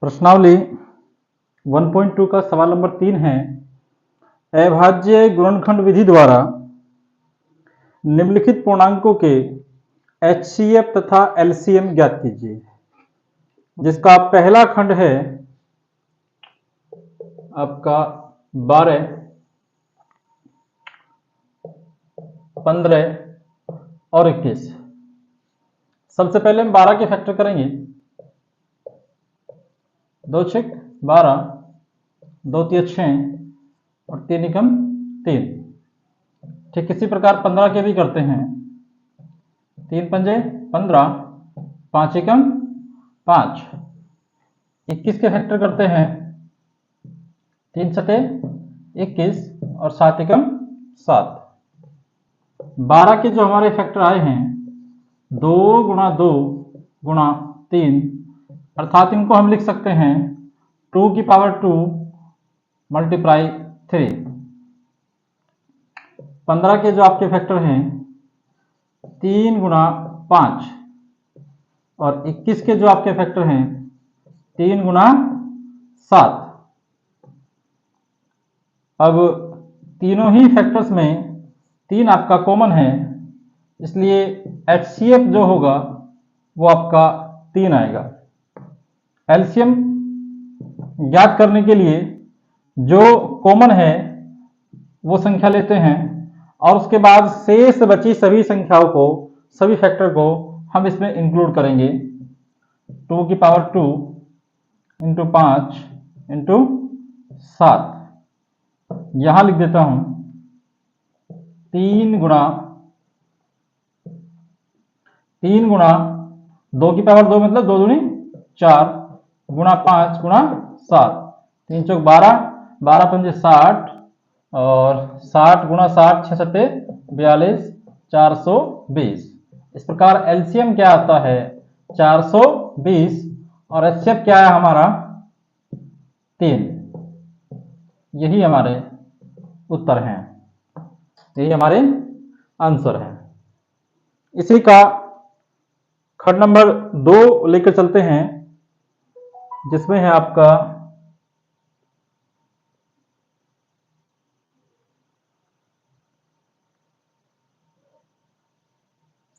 प्रश्नावली 1.2 का सवाल नंबर 3 है। अभाज्य गुणनखंड विधि द्वारा निम्नलिखित पूर्णांकों के HCF तथा LCM ज्ञात कीजिए। जिसका पहला खंड है आपका 12, 15 और 21। सबसे पहले हम 12 के फैक्टर करेंगे। 2 छक 12, 2 तिया 6 और 3 एकम 3। ठीक इसी प्रकार 15 के भी करते हैं। 3 पंजे 15, 5 एकम 5। 21 के फैक्टर करते हैं। 3 सते 21 और 7 एकम 7। 12 के जो हमारे फैक्टर आए हैं 2 गुणा 2 गुणा 3, अर्थात इनको हम लिख सकते हैं 2 की पावर 2 मल्टीप्लाई 3। 15 के जो आपके फैक्टर हैं 3 गुणा 5 और 21 के जो आपके फैक्टर हैं 3 गुणा 7। अब तीनों ही फैक्टर्स में 3 आपका कॉमन है, इसलिए HCF जो होगा वो आपका 3 आएगा। LCM ज्ञात करने के लिए जो कॉमन है वो संख्या लेते हैं और उसके बाद शेष बची सभी संख्याओं को, सभी फैक्टर को हम इसमें इंक्लूड करेंगे। 2 की पावर 2 इंटू 5 इंटू 7। यहां लिख देता हूं 3 गुणा 2 की पावर 2 मतलब 2 दूनी 4 गुणा 5 गुणा 7। 3 चौक 12, 12 पंजे 60 और 60 गुणा 60 6 सत्ते 42, 420। इस प्रकार LCM क्या आता है 420 और HCF क्या है हमारा 3। यही हमारे उत्तर हैं, यही हमारे आंसर हैं। इसी का खंड नंबर 2 लेकर चलते हैं, जिसमें है आपका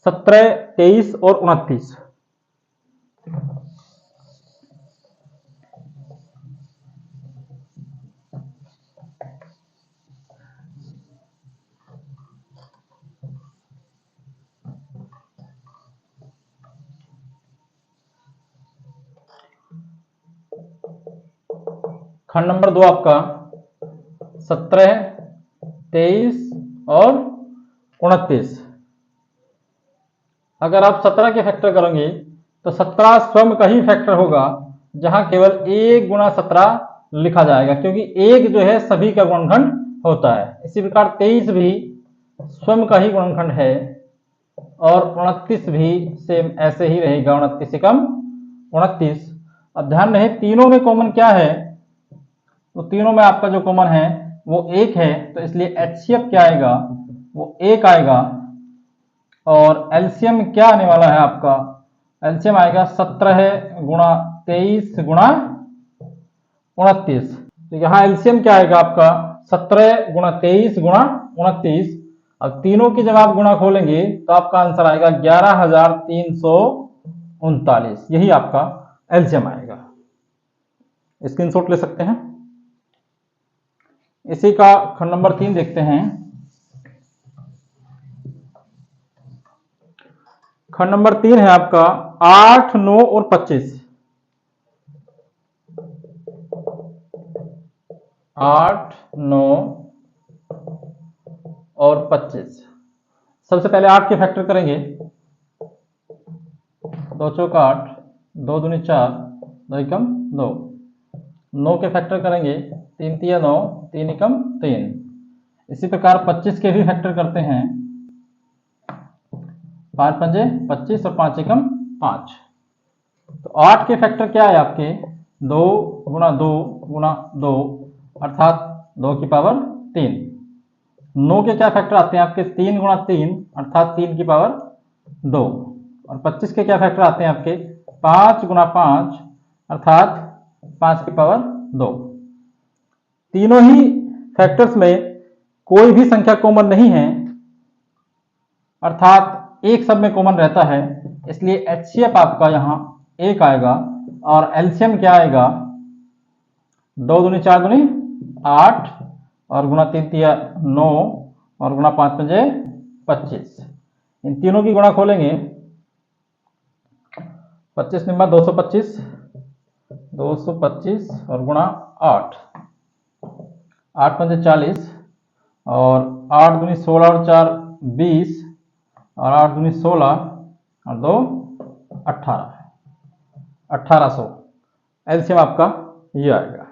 17, 23 और 29। खंड नंबर 2 आपका 17, 23 और 29। अगर आप 17 के फैक्टर करेंगे तो 17 स्वयं का ही फैक्टर होगा, जहां केवल 1 गुणा 17 लिखा जाएगा, क्योंकि 1 जो है सभी का गुणनखंड होता है। इसी प्रकार 23 भी स्वयं का ही गुणनखंड है और 29 भी सेम ऐसे ही रहेगा, 29 एकम 29। अब ध्यान रहे तीनों में कॉमन क्या है, तो तीनों में आपका जो कॉमन है वो 1 है, तो इसलिए HCF क्या आएगा वो 1 आएगा। और LCM क्या आने वाला है आपका, LCM आएगा 17 गुणा 23 गुणा 29। तो यहाँ LCM क्या आएगा आपका 17 गुणा 23 गुणा 29। अब तीनों की जब आप गुणा खोलेंगे तो आपका आंसर आएगा 11,339। यही आपका LCM आएगा। स्क्रीनशॉट ले सकते हैं। इसी का खंड नंबर 3 देखते हैं। खंड नंबर 3 है आपका 8, 9 और 25। 8, 9 और 25। सबसे पहले 8 के फैक्टर करेंगे। 2 चौक 8, 2 दूनी 4, 2 एकम 2। 9 के फैक्टर करेंगे। 3 तिया 9, 3 एकम 3। इसी प्रकार 25 के भी फैक्टर करते हैं। 5 पंजे 25 और 5 एकम 5। तो 8 के फैक्टर क्या है आपके 2 गुणा 2 गुणा 2, अर्थात 2 की पावर 3। 9 के क्या फैक्टर आते हैं आपके 3 गुणा 3, अर्थात 3 की पावर 2। और 25 के क्या फैक्टर आते हैं आपके 5 गुणा 5, अर्थात 5 की पावर 2। तीनों ही फैक्टर्स में कोई भी संख्या कॉमन नहीं है, अर्थात एक सब में कॉमन रहता है, इसलिए एचसीएफ आपका यहाँ 1 आएगा और एलसीएम क्या आएगा, 2 दूनी 4 दूनी 8 और गुणा 3 तिया 9 और गुणा 5 पंजे 25। इन तीनों की गुणा खोलेंगे, 25 निम्बा 225 और गुणा 8, 8 पंजे 40 और 8 दूनी 16 और 4 20 और 8 दूनी 16 और 2 18, 1800। एलसीएम आपका ये आएगा।